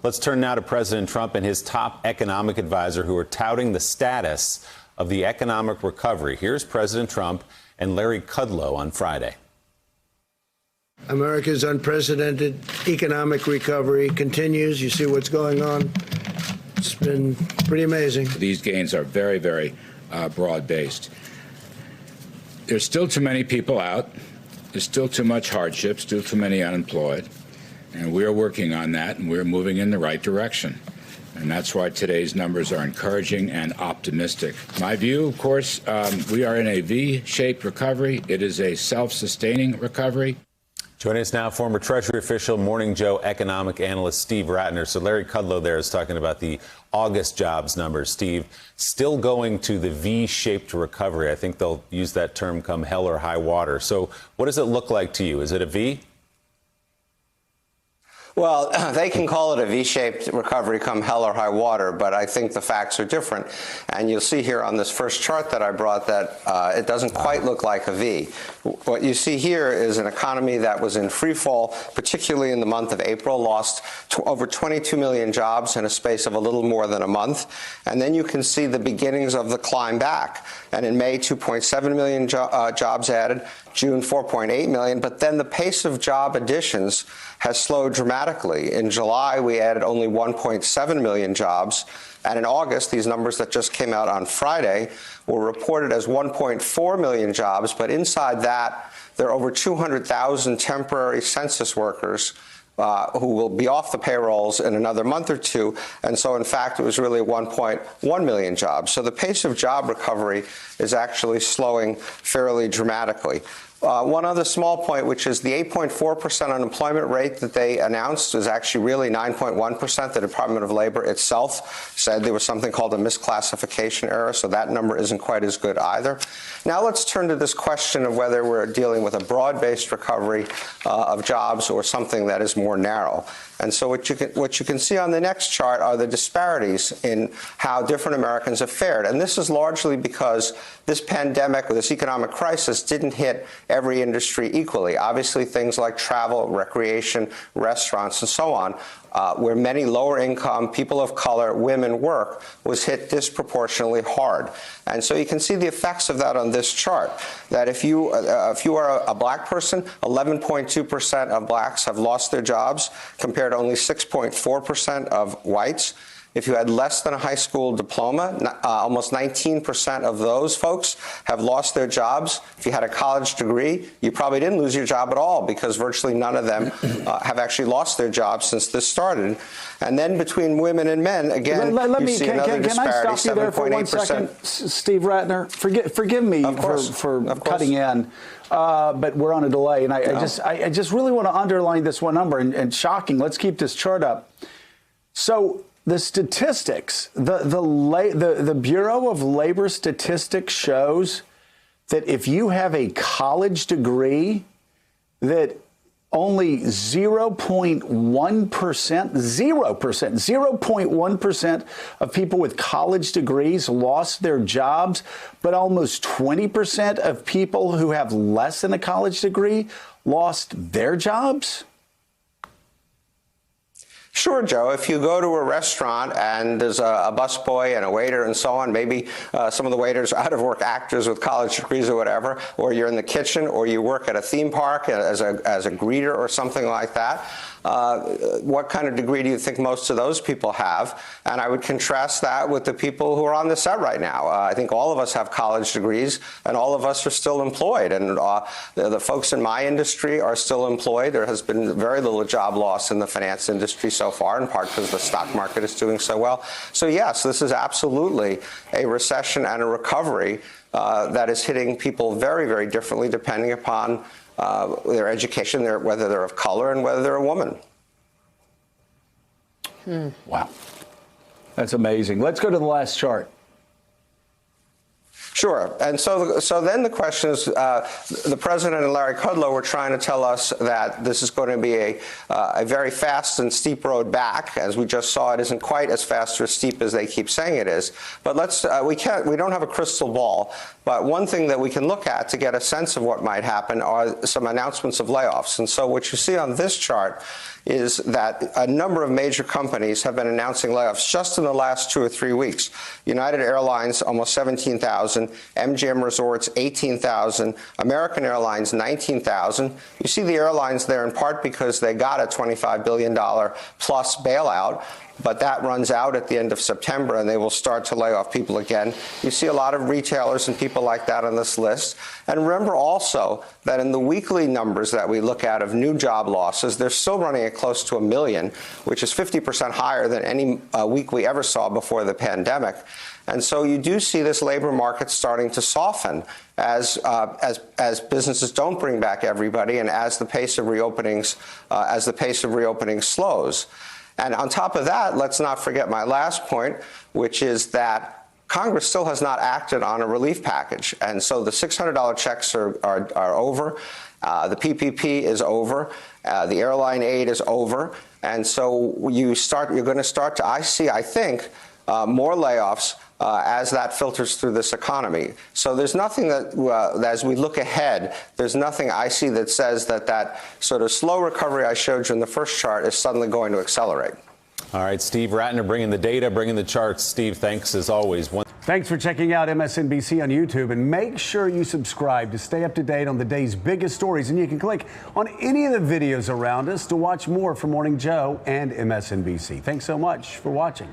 Let's turn now to President Trump and his top economic advisor who are touting the status of the economic recovery. Here's President Trump and Larry Kudlow on Friday. America's unprecedented economic recovery continues. You see what's going on. It's been pretty amazing. These gains are very, very broad-based. There's still too many people out. There's still too much hardship, still too many unemployed. And we're working on that, and we're moving in the right direction. And that's why today's numbers are encouraging and optimistic. My view, of course, we are in a V-shaped recovery. It is a self-sustaining recovery. Joining us now, former Treasury official, Morning Joe economic analyst Steve Rattner. So Larry Kudlow there is talking about the August jobs numbers. Steve, still going to the V-shaped recovery. I think they'll use that term come hell or high water. So what does it look like to you? Is it a V? Well, they can call it a V-shaped recovery come hell or high water, but I think the facts are different. And you'll see here on this first chart that I brought that it doesn't quite look like a V. What you see here is an economy that was in free fall, particularly in the month of April, lost over 22 million jobs in a space of a little more than a month. And then you can see the beginnings of the climb back. And in May, 2.7 million jobs added, June, 4.8 million. But then the pace of job additions has slowed dramatically. In July, we added only 1.7 million jobs. And in August, these numbers that just came out on Friday were reported as 1.4 million jobs. But inside that, there are over 200,000 temporary census workers who will be off the payrolls in another month or two. And so, in fact, it was really 1.1 million jobs. So the pace of job recovery is actually slowing fairly dramatically. One other small point, which is the 8.4% unemployment rate that they announced is actually really 9.1%. The Department of Labor itself said there was something called a misclassification error, so that number isn't quite as good either. Now let's turn to this question of whether we're dealing with a broad-based recovery of jobs or something that is more narrow. And so what you can see on the next chart are the disparities in how different Americans have fared. And this is largely because this pandemic or this economic crisis didn't hit every industry equally. Obviously, things like travel, recreation, restaurants, and so on, where many lower income, people of color, women work, was hit disproportionately hard. And so you can see the effects of that on this chart, that if you are a black person, 11.2% of blacks have lost their jobs compared to only 6.4% of whites. If you had less than a high school diploma, almost 19% of those folks have lost their jobs. If you had a college degree, you probably didn't lose your job at all because virtually none of them have actually lost their jobs since this started. And then between women and men, again, can I stop you there for 1 second, 7.8%. Steve Rattner? Forgive me for cutting in. But we're on a delay, and I just really want to underline this one number, and shocking. Let's keep this chart up. So the statistics, the Bureau of Labor Statistics shows that if you have a college degree, that only 0.1% of people with college degrees lost their jobs, but almost 20% of people who have less than a college degree lost their jobs? Sure, Joe. If you go to a restaurant and there's a busboy and a waiter and so on, maybe some of the waiters are out-of-work actors with college degrees or whatever, or you're in the kitchen, or you work at a theme park as a greeter or something like that, what kind of degree do you think most of those people have? And I would contrast that with the people who are on the set right now. I think all of us have college degrees, and all of us are still employed. And the folks in my industry are still employed. There has been very little job loss in the finance industry so far, in part because the stock market is doing so well. So yes, this is absolutely a recession and a recovery that is hitting people very, very differently depending upon their education, whether they're of color and whether they're a woman. Wow. That's amazing. Let's go to the last chart. Sure. And so then the question is, the president and Larry Kudlow were trying to tell us that this is going to be a very fast and steep road back. As we just saw, it isn't quite as fast or steep as they keep saying it is. But we don't have a crystal ball. But one thing that we can look at to get a sense of what might happen are some announcements of layoffs. And so what you see on this chart is that a number of major companies have been announcing layoffs just in the last 2 or 3 weeks. United Airlines, almost 17,000. MGM Resorts, 18,000. American Airlines, 19,000. You see the airlines there in part because they got a $25 billion plus bailout. But that runs out at the end of September, and they will start to lay off people again. You see a lot of retailers and people like that on this list. And remember also that in the weekly numbers that we look at of new job losses, they're still running at close to 1 million, which is 50% higher than any week we ever saw before the pandemic. And so you do see this labor market starting to soften as businesses don't bring back everybody, and as the pace of reopenings slows. And on top of that, let's not forget my last point, which is that Congress still has not acted on a relief package. And so the $600 checks are over. The PPP is over. The airline aid is over. And so you're going to start to, I think, more layoffs as that filters through this economy. So there's nothing that, as we look ahead, there's nothing I see that says that sort of slow recovery I showed you in the first chart is suddenly going to accelerate. All right, Steve Rattner bringing the data, bringing the charts. Steve, thanks as always. Thanks for checking out MSNBC on YouTube, and make sure you subscribe to stay up to date on the day's biggest stories. And you can click on any of the videos around us to watch more from Morning Joe and MSNBC. Thanks so much for watching.